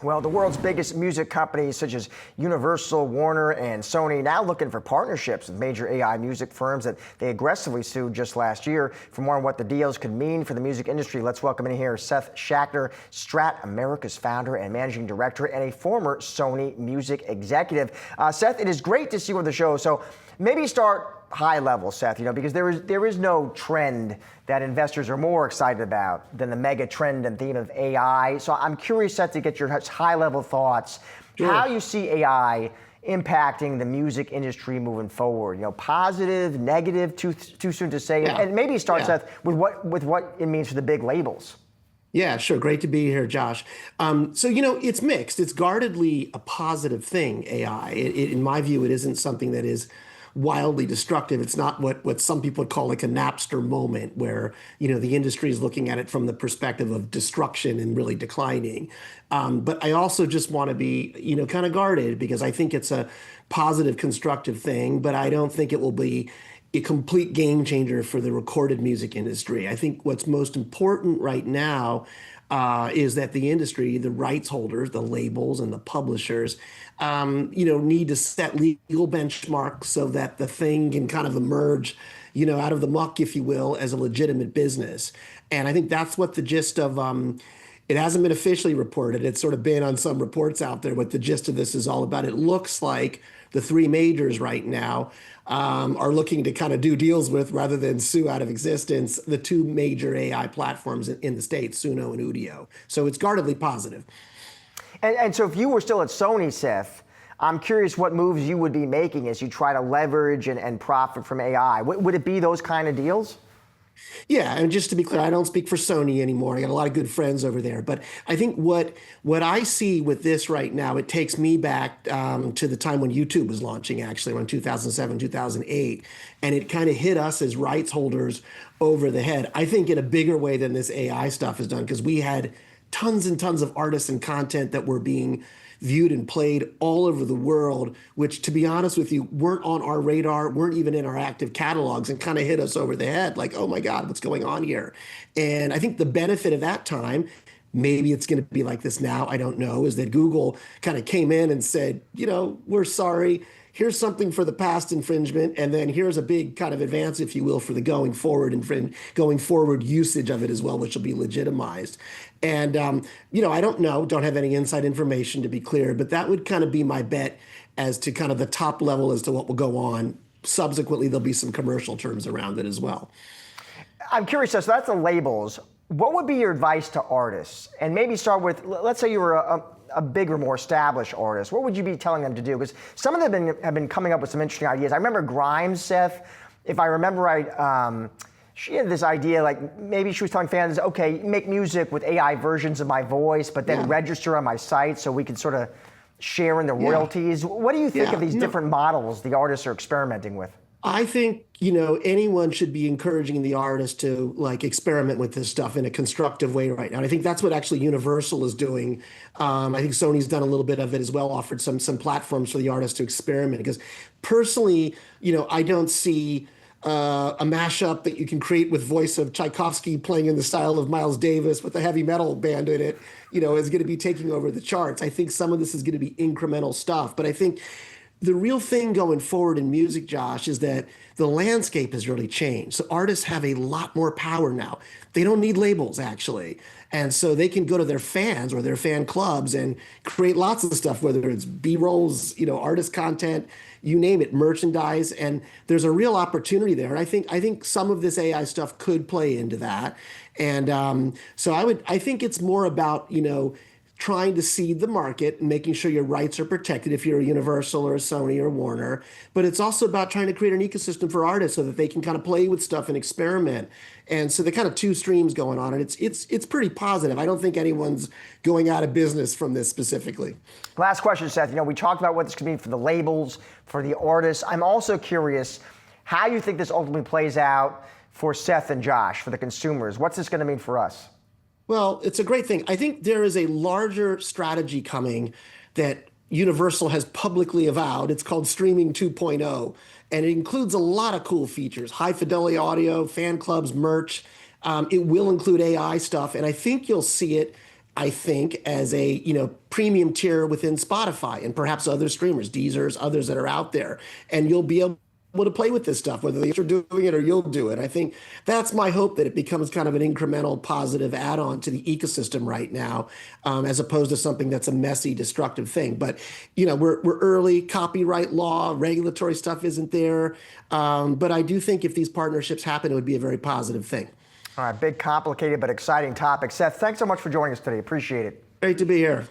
Well, the world's biggest music companies such as Universal, Warner, and Sony now looking for partnerships with major AI music firms that they aggressively sued just last year. For more on what the deals could mean for the music industry, let's welcome in here Seth Schachner, Strat Americas founder and managing director and a former Sony music executive. Seth, it is great to see you on the show. So maybe start high level, Seth, because there is no trend that investors are more excited about than the mega trend and theme of AI. So I'm curious, Seth, to get your high level thoughts, how you see AI impacting the music industry moving forward. Positive, negative, too soon to say, and maybe start, Seth, with what it means for the big labels. Yeah, sure. Great to be here, Josh. It's mixed. It's guardedly a positive thing, AI. In my view, it isn't something that is wildly destructive. It's not what some people would call like a Napster moment where, the industry is looking at it from the perspective of destruction and really declining. But I also just want to be, kind of guarded because I think it's a positive, constructive thing, but I don't think it will be a complete game changer for the recorded music industry. I think what's most important right now is that the industry, the rights holders, the labels and the publishers, need to set legal benchmarks so that the thing can kind of emerge, out of the muck, if you will, as a legitimate business. And I think that's what the gist of, it hasn't been officially reported. It's sort of been on some reports out there what the gist of this is all about. It looks like the three majors right now are looking to kind of do deals with, rather than sue out of existence, the two major AI platforms in the States, Suno and Udio. So it's guardedly positive. And so if you were still at Sony, Seth, I'm curious what moves you would be making as you try to leverage and profit from AI. Would it be those kind of deals? Yeah, and just to be clear, I don't speak for Sony anymore. I got a lot of good friends over there. But I think what I see with this right now, it takes me back to the time when YouTube was launching, actually, around 2007, 2008. And it kind of hit us as rights holders over the head, I think in a bigger way than this AI stuff is done, because we had tons and tons of artists and content that were being viewed and played all over the world, which, to be honest with you, weren't on our radar, weren't even in our active catalogs, and kind of hit us over the head like, oh my God, what's going on here? And I think the benefit of that time, maybe it's going to be like this now, I don't know, is that Google kind of came in and said, we're sorry. Here's something for the past infringement, and then here's a big kind of advance, if you will, for the going forward usage of it as well, which will be legitimized. And I don't know, don't have any inside information to be clear, but that would kind of be my bet as to kind of the top level as to what will go on. Subsequently, there'll be some commercial terms around it as well. I'm curious, so that's the labels. What would be your advice to artists? And maybe start with, let's say you were a bigger, more established artist. What would you be telling them to do? Because some of them have been coming up with some interesting ideas. I remember Grimes, Seth, if I remember right, she had this idea, like maybe she was telling fans, okay, make music with AI versions of my voice, but then register on my site so we can sort of share in the royalties. What do you think of these different models the artists are experimenting with? I think, anyone should be encouraging the artist to experiment with this stuff in a constructive way right now. And I think that's what actually Universal is doing. I think Sony's done a little bit of it as well, offered some platforms for the artist to experiment. Because personally, I don't see a mashup that you can create with voice of Tchaikovsky playing in the style of Miles Davis with a heavy metal band in it, is going to be taking over the charts. I think some of this is going to be incremental stuff. But I think the real thing going forward in music, Josh, is that the landscape has really changed. So artists have a lot more power now. They don't need labels, actually. And so they can go to their fans or their fan clubs and create lots of stuff, whether it's B-rolls, artist content, you name it, merchandise. And there's a real opportunity there. And I think some of this AI stuff could play into that. And so I think it's more about, trying to seed the market and making sure your rights are protected if you're a Universal or a Sony or Warner. But it's also about trying to create an ecosystem for artists so that they can kind of play with stuff and experiment. And so the kind of two streams going on, and it's pretty positive. I don't think anyone's going out of business from this specifically. Last question, Seth. We talked about what this could mean for the labels, for the artists. I'm also curious how you think this ultimately plays out for Seth and Josh, for the consumers. What's this going to mean for us? Well, it's a great thing. I think there is a larger strategy coming that Universal has publicly avowed. It's called Streaming 2.0, and it includes a lot of cool features, high fidelity audio, fan clubs, merch. It will include AI stuff, and I think you'll see it I think, as a premium tier within Spotify and perhaps other streamers, Deezers, others that are out there, and you'll be able to play with this stuff, whether you're doing it or you'll do it. I think that's my hope, that it becomes kind of an incremental positive add-on to the ecosystem right now, as opposed to something that's a messy, destructive thing. But we're early. Copyright law, regulatory stuff isn't there, but I do think if these partnerships happen, it would be a very positive thing. All right, big, complicated, but exciting topic. Seth, thanks so much for joining us today. Appreciate it. Great to be here.